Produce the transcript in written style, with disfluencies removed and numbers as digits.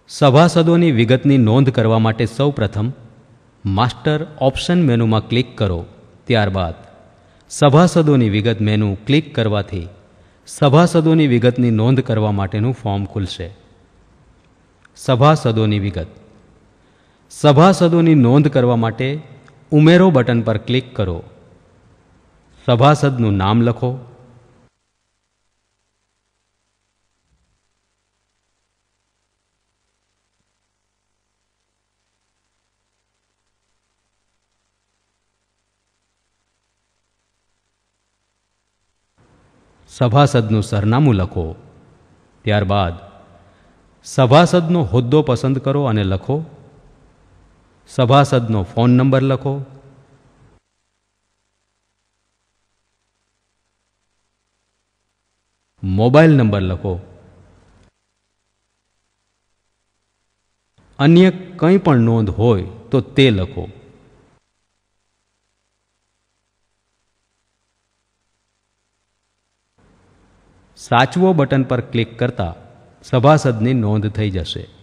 સભાસદોની વિગતની નોંધ કરવા માટે સૌપ્રથમ માસ્ટર ઓપ્શન મેનુમાં ક્લિક કરો. ત્યારબાદ સભાસદોની વિગત મેનુ ક્લિક કરવાથી સભાસદોની વિગતની નોંધ કરવા માટેનું ફોર્મ ખુલશે. સભાસદોની વિગત. સભાસદોની નોંધ કરવા માટે ઉમેરો બટન પર ક્લિક કરો. સભાસદનું નામ લખો. સભાસદનું સરનામું લખો. ત્યારબાદ સભાસદનો હોદ્દો પસંદ કરો અને લખો. સભાસદનો ફોન નંબર લખો. મોબાઈલ નંબર લખો. અન્ય કંઈ પણ નોંધ હોય તો તે લખો. સાચવો બટન પર ક્લિક કરતા સભાસદની નોંધ થઈ જશે.